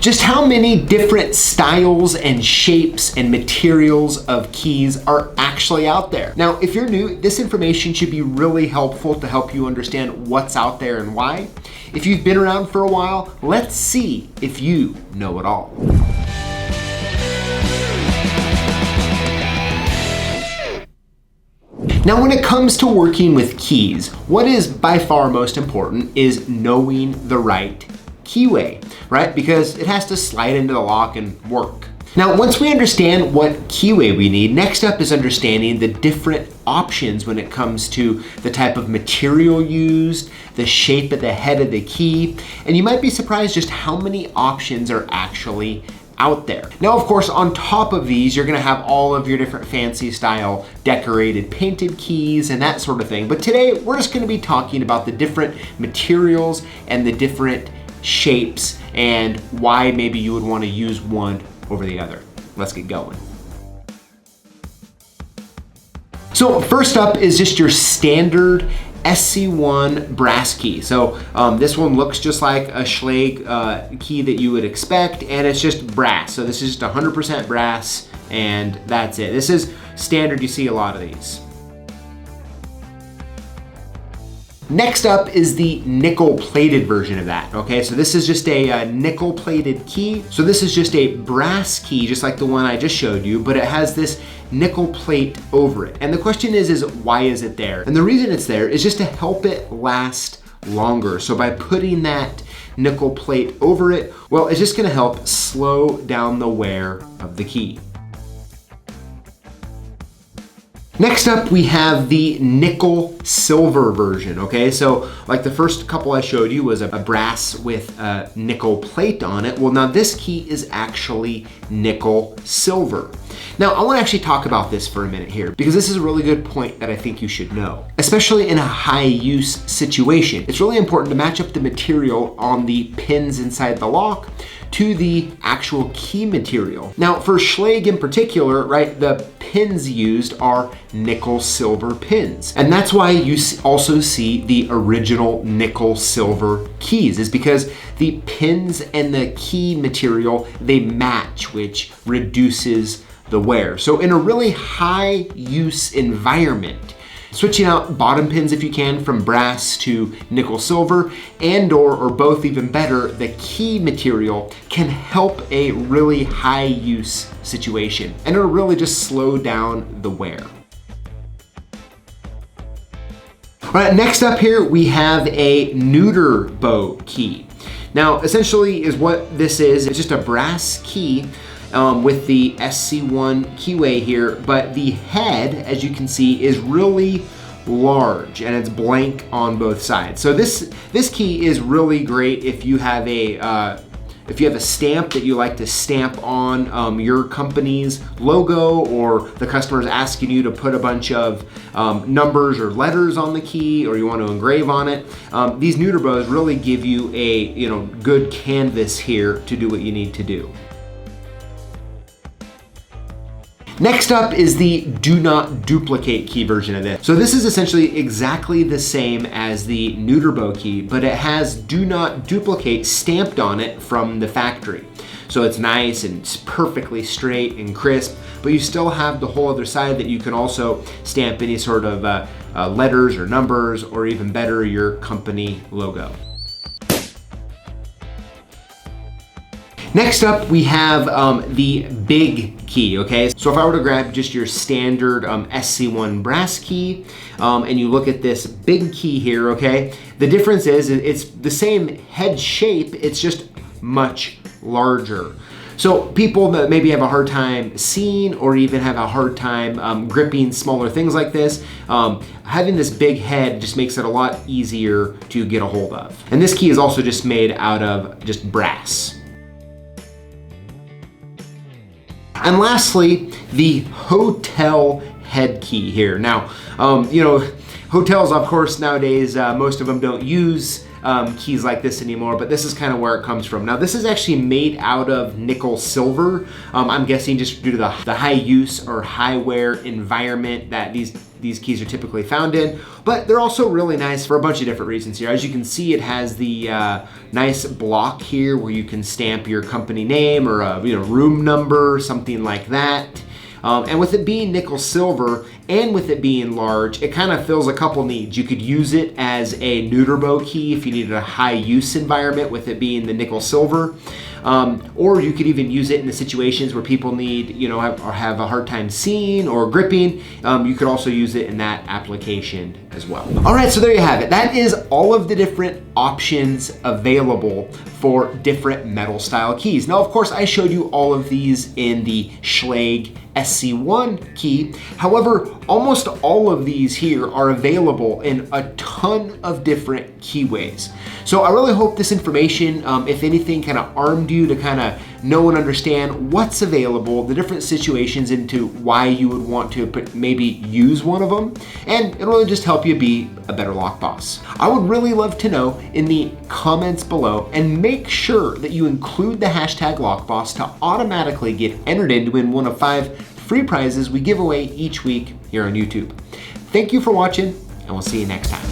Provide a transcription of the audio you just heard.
Just how many different styles and shapes and materials of keys are actually out there? Now, if you're new, this information should be really helpful to help you understand what's out there and why. If you've been around for a while, let's see if you know it all. Now, when it comes to working with keys, what is by far most important is knowing the right keyway, right? Because it has to slide into the lock and work. Now, once we understand what keyway we need, next up is understanding the different options when it comes to the type of material used, the shape of the head of the key, and you might be surprised just how many options are actually out there. Now, of course, on top of these, you're gonna have all of your different fancy style decorated painted keys and that sort of thing. But today, we're just gonna be talking about the different materials and the different shapes and why maybe you would wanna use one over the other. Let's get going. So first up is just your standard SC1 Brass Key. So this one looks just like a Schlage key that you would expect, and it's just brass. So this is just 100% brass, and that's it. This is standard, you see a lot of these. Next up is the nickel plated version of that, okay? So this is just a nickel plated key. So this is just a brass key, just like the one I just showed you, but it has this nickel plate over it. And the question is why is it there? And the reason it's there is just to help it last longer. So by putting that nickel plate over it, well, it's just gonna help slow down the wear of the key. Next up, we have the nickel silver version, okay? So like the first couple I showed you was a brass with a nickel plate on it. Well, now this key is actually nickel silver. Now, I wanna actually talk about this for a minute here because this is a really good point that I think you should know. Especially in a high use situation, it's really important to match up the material on the pins inside the lock to the actual key material. Now, for Schlage in particular, right, the pins used are nickel silver pins. And that's why you also see the original nickel silver keys, is because the pins and the key material, they match, which reduces the wear. So in a really high use environment, switching out bottom pins if you can from brass to nickel silver, and or both even better, the key material can help a really high use situation, and it'll really just slow down the wear. All right, next up here, we have a Neuter Bow key. Now, essentially is what this is. It's just a brass key with the SC1 keyway here, but the head, as you can see, is really large and it's blank on both sides. So this key is really great if you have a stamp that you like to stamp on your company's logo, or the customer's asking you to put a bunch of numbers or letters on the key, or you want to engrave on it. These Neuter Bows really give you a good canvas here to do what you need to do. Next up is the do not duplicate key version of this. So this is essentially exactly the same as the Neuter Bow key, but it has do not duplicate stamped on it from the factory. So it's nice and it's perfectly straight and crisp, but you still have the whole other side that you can also stamp any sort of letters or numbers, or even better, your company logo. Next up, we have the big key, okay? So if I were to grab just your standard SC1 Brass Key, and you look at this big key here, okay? The difference is it's the same head shape, it's just much larger. So people that maybe have a hard time seeing, or even have a hard time gripping smaller things like this, having this big head just makes it a lot easier to get a hold of. And this key is also just made out of just brass. And lastly, the hotel head key here. Now, hotels, of course, nowadays, most of them don't use keys like this anymore, but this is kind of where it comes from. Now, this is actually made out of nickel silver. I'm guessing just due to the high use or high wear environment that these keys are typically found in, but they're also really nice for a bunch of different reasons here. As you can see, it has the nice block here where you can stamp your company name or a room number, something like that. And with it being nickel silver and with it being large, it kind of fills a couple needs. You could use it as a Neuter Bow key if you needed a high use environment with it being the nickel silver. Or you could even use it in the situations where people need, have a hard time seeing or gripping. You could also use it in that application as well. All right, so there you have it. That is all of the different options available for different metal style keys. Now, of course, I showed you all of these in the Schlage SC1 key. However, almost all of these here are available in a ton of different keyways. So I really hope this information, if anything, kind of armed you to kind of know and understand what's available, the different situations into why you would want to maybe use one of them, and it'll really just help you be a better lock boss. I would really love to know in the comments below, and make sure that you include the hashtag lockboss to automatically get entered in to win one of 5 free prizes we give away each week here on YouTube. Thank you for watching, and we'll see you next time.